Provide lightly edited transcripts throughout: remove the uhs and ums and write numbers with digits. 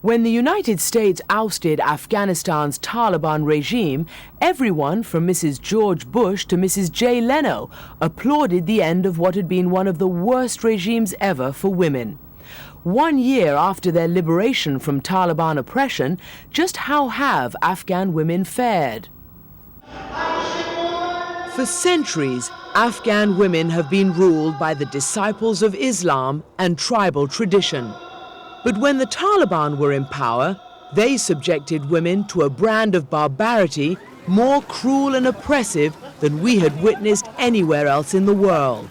When the United States ousted Afghanistan's Taliban regime, everyone from Mrs. George Bush to Mrs. Jay Leno applauded the end of what had been one of the worst regimes ever for women. 1 year after their liberation from Taliban oppression, just how have Afghan women fared? For centuries, Afghan women have been ruled by the disciples of Islam and tribal tradition. But when the Taliban were in power, they subjected women to a brand of barbarity more cruel and oppressive than we had witnessed anywhere else in the world.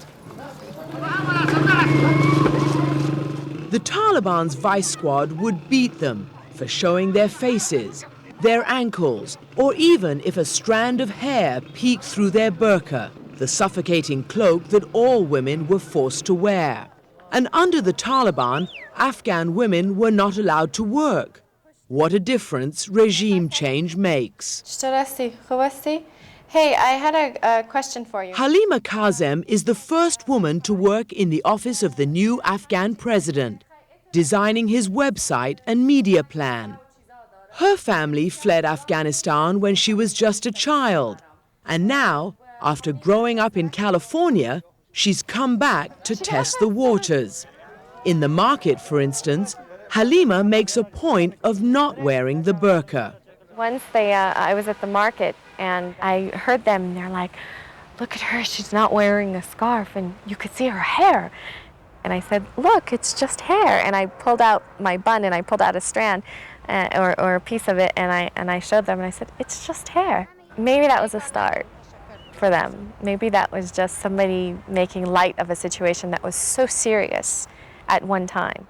The Taliban's vice squad would beat them for showing their faces, their ankles, or even if a strand of hair peeked through their burqa, the suffocating cloak that all women were forced to wear. And under the Taliban, Afghan women were not allowed to work. What a difference regime change makes. Hey, I had a question for you. Halima Kazem is the first woman to work in the office of the new Afghan president, designing his website and media plan. Her family fled Afghanistan when she was just a child, and now, after growing up in California, she's come back to test the waters. In the market, for instance, Halima makes a point of not wearing the burqa. Once I was at the market and I heard them, and they're like, look at her, she's not wearing a scarf and you could see her hair. And I said, look, it's just hair. And I pulled out my bun and I pulled out a strand or a piece of it and I showed them and I said, it's just hair. Maybe that was a start for them. Maybe that was just somebody making light of a situation that was so serious at one time.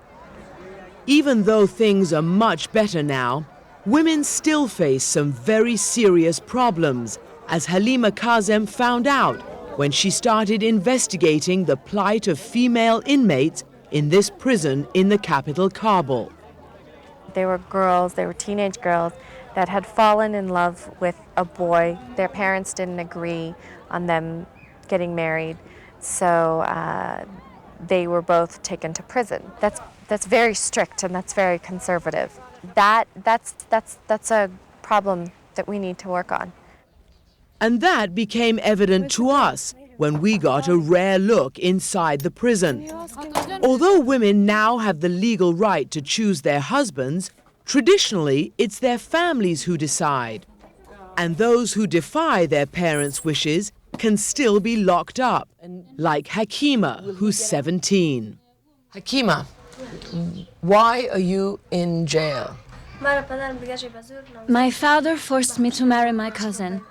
Even though things are much better now, women still face some very serious problems, as Halima Kazem found out when she started investigating the plight of female inmates in this prison in the capital, Kabul. They were girls, they were teenage girls that had fallen in love with a boy. Their parents didn't agree on them getting married, so they were both taken to prison. That's very strict and that's very conservative. That's a problem that we need to work on. And that became evident to us when we got a rare look inside the prison. Although women now have the legal right to choose their husbands, traditionally it's their families who decide. And those who defy their parents' wishes can still be locked up, like Hakima, who's 17. Hakima, why are you in jail? My father forced me to marry my cousin.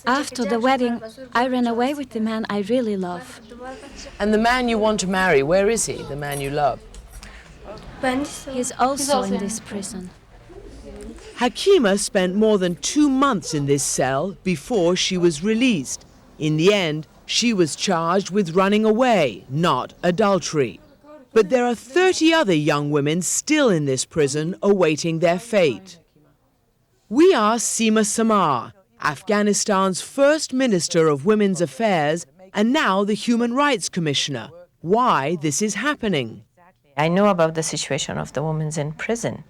After the wedding, I ran away with the man I really love. And the man you want to marry, where is he, the man you love? He's also in this prison. Hakima spent more than 2 months in this cell before she was released. In the end, she was charged with running away, not adultery. But there are 30 other young women still in this prison awaiting their fate. We asked Seema Samar, Afghanistan's first Minister of Women's Affairs and now the Human Rights Commissioner, why this is happening. I know about the situation of the women in prison,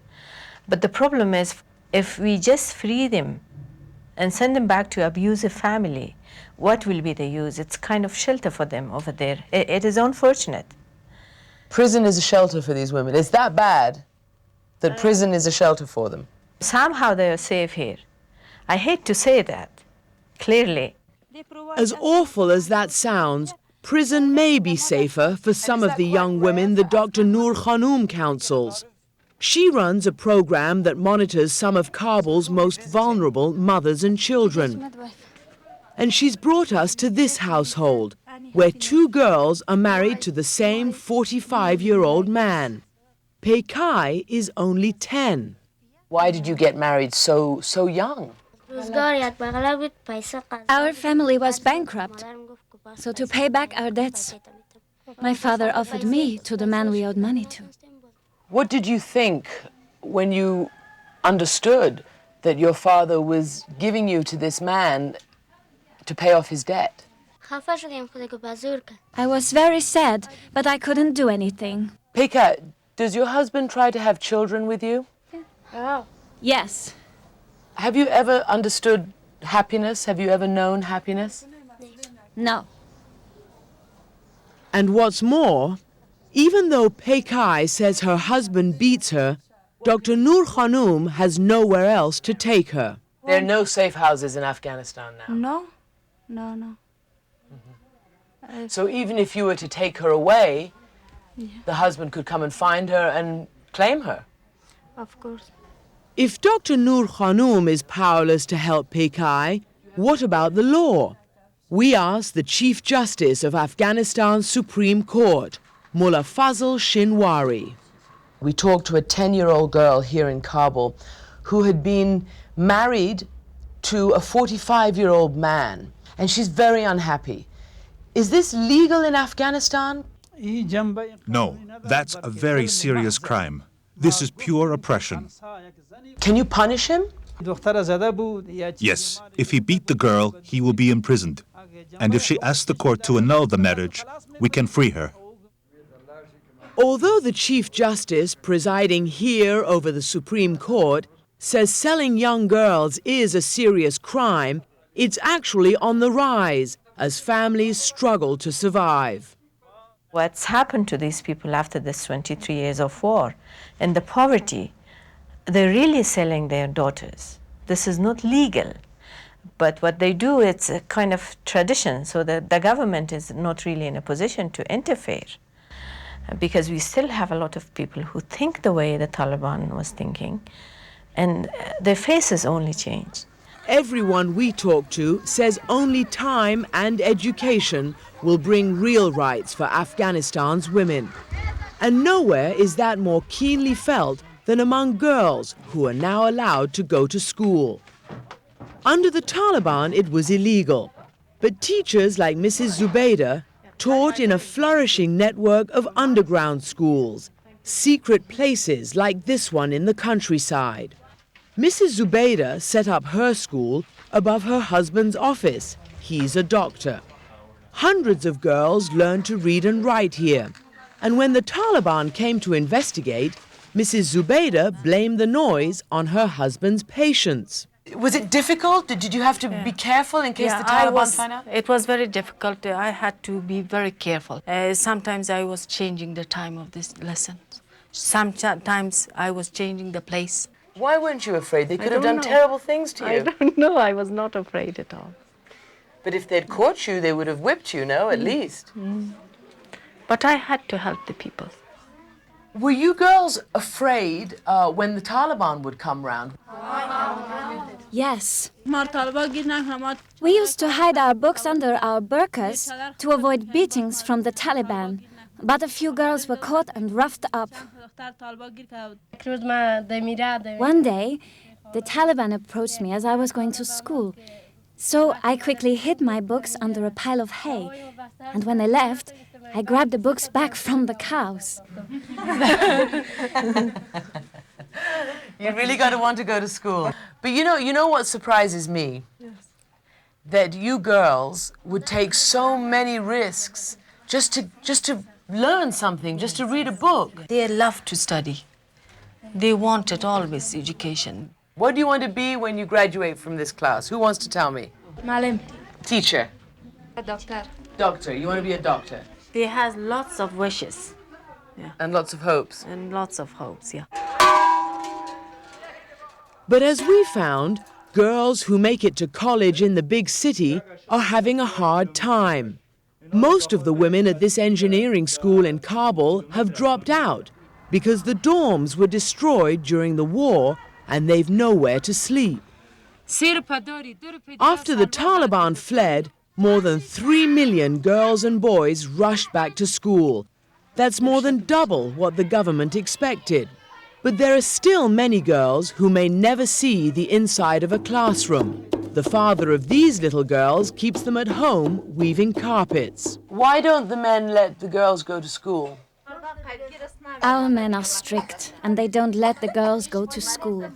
but the problem is if we just free them and send them back to abusive family, what will be the use? It's kind of shelter for them over there. It is unfortunate. Prison is a shelter for these women. It's that bad that prison is a shelter for them. Somehow they are safe here. I hate to say that, clearly. As awful as that sounds, prison may be safer for some of the young women that Dr. Noor Khanum counsels. She runs a program that monitors some of Kabul's most vulnerable mothers and children. And she's brought us to this household, where 2 girls are married to the same 45-year-old man. Peikai is only 10. Why did you get married so young? Our family was bankrupt, so to pay back our debts, my father offered me to the man we owed money to. What did you think when you understood that your father was giving you to this man to pay off his debt? I was very sad, but I couldn't do anything. Pekka, Does your husband try to have children with you? Yes. Have you ever understood happiness? Have you ever known happiness? No. And what's more, even though Pekay says her husband beats her, Dr. Noor Khanum has nowhere else to take her. There are no safe houses in Afghanistan now. No. So even if you were to take her away, the husband could come and find her and claim her. Of course. If Dr. Noor Khanum is powerless to help Pekay, what about the law? We asked the Chief Justice of Afghanistan's Supreme Court, Mullah Fazl Shinwari. We talked to a 10-year-old girl here in Kabul who had been married to a 45-year-old man, and she's very unhappy. Is this legal in Afghanistan? No, that's a very serious crime. This is pure oppression. Can you punish him? Yes, if he beat the girl, he will be imprisoned. And if she asks the court to annul the marriage, we can free her. Although the Chief Justice presiding here over the Supreme Court says selling young girls is a serious crime, it's actually on the rise as families struggle to survive. What's happened to these people after this 23 years of war and the poverty, they're really selling their daughters. This is not legal, but what they do, it's a kind of tradition, so that the government is not really in a position to interfere, because we still have a lot of people who think the way the Taliban was thinking, and their faces only change. Everyone we talk to says only time and education will bring real rights for Afghanistan's women. And nowhere is that more keenly felt than among girls who are now allowed to go to school. Under the Taliban, it was illegal, but teachers like Mrs. Zubaydah taught in a flourishing network of underground schools, secret places like this one in the countryside. Mrs. Zubaydah set up her school above her husband's office. He's a doctor. Hundreds of girls learned to read and write here. And when the Taliban came to investigate, Mrs. Zubaydah blamed the noise on her husband's patients. Was it difficult? Did you have to be careful in case the Taliban find out? It was very difficult. I had to be very careful. Sometimes I was changing the time of this lesson. Sometimes I was changing the place. Why weren't you afraid? They could have don't done know. terrible things to you. I don't know. I was not afraid at all. But if they'd caught you, they would have whipped you, no? At least. But I had to help the people. Were you girls afraid when the Taliban would come round? Yes. We used to hide our books under our burqas to avoid beatings from the Taliban. But a few girls were caught and roughed up. One day, the Taliban approached me as I was going to school. So I quickly hid my books under a pile of hay. And when they left, I grabbed the books back from the cows. You really got to want to go to school. But you know what surprises me? Yes. That you girls would take so many risks just to learn something, just to read a book. They love to study. They wanted always education. What do you want to be when you graduate from this class? Who wants to tell me? Malim. Teacher. A doctor. Doctor. You want to be a doctor? They have lots of wishes. Yeah. And lots of hopes. And lots of hopes, yeah. But as we found, girls who make it to college in the big city are having a hard time. Most of the women at this engineering school in Kabul have dropped out because the dorms were destroyed during the war and they've nowhere to sleep. After the Taliban fled, more than 3 million girls and boys rushed back to school. That's more than double what the government expected. But there are still many girls who may never see the inside of a classroom. The father of these little girls keeps them at home weaving carpets. Why don't the men let the girls go to school? Our men are strict, and they don't let the girls go to school.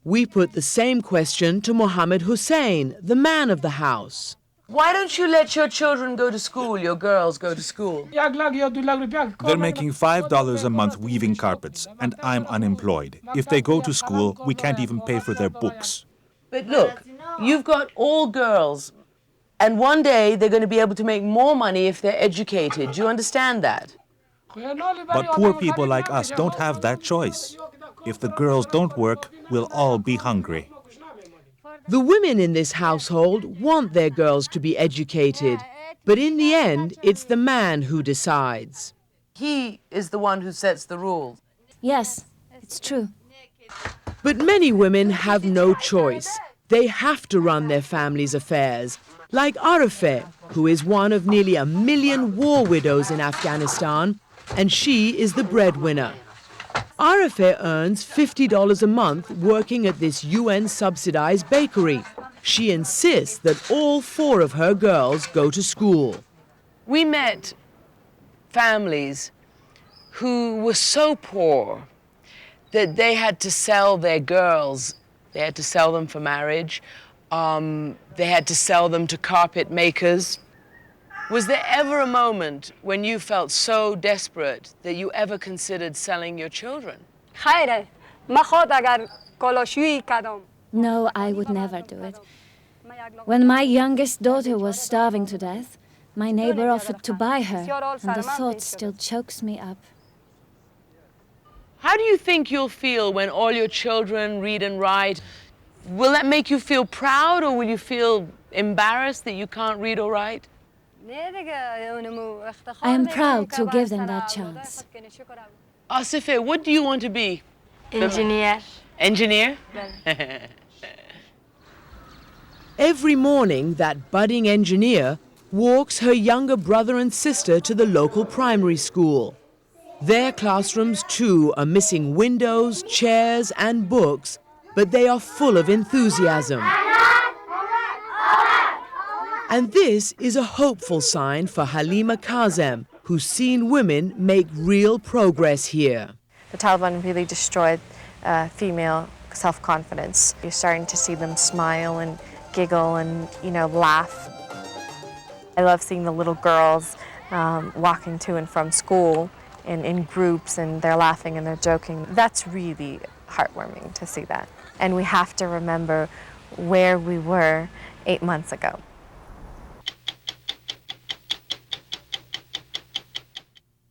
We put the same question to Mohammed Hussein, the man of the house. Why don't you let your children go to school, your girls go to school? They're making $5 a month weaving carpets, and I'm unemployed. If they go to school, we can't even pay for their books. But look, you've got all girls, and one day they're going to be able to make more money if they're educated. Do you understand that? But poor people like us don't have that choice. If the girls don't work, we'll all be hungry. The women in this household want their girls to be educated, but in the end, it's the man who decides. He is the one who sets the rules. Yes, it's true. But many women have no choice. They have to run their family's affairs, like Arafeh, who is one of nearly 1 million war widows in Afghanistan, and she is the breadwinner. Arafeh earns $50 a month working at this UN-subsidized bakery. She insists that all 4 of her girls go to school. We met families who were so poor that they had to sell their girls. They had to sell them for marriage. They had to sell them to carpet makers. Was there ever a moment when you felt so desperate that you ever considered selling your children? No, I would never do it. When my youngest daughter was starving to death, my neighbor offered to buy her, and the thought still chokes me up. How do you think you'll feel when all your children read and write? Will that make you feel proud, or will you feel embarrassed that you can't read or write? I am proud to give them that chance. Asifeh, what do you want to be? Engineer. Engineer? Every morning, that budding engineer walks her younger brother and sister to the local primary school. Their classrooms, too, are missing windows, chairs, and books, but they are full of enthusiasm. And this is a hopeful sign for Halima Kazem, who's seen women make real progress here. The Taliban really destroyed female self-confidence. You're starting to see them smile and giggle and, laugh. I love seeing the little girls walking to and from school in groups, and they're laughing and they're joking. That's really heartwarming to see that. And we have to remember where we were 8 months ago.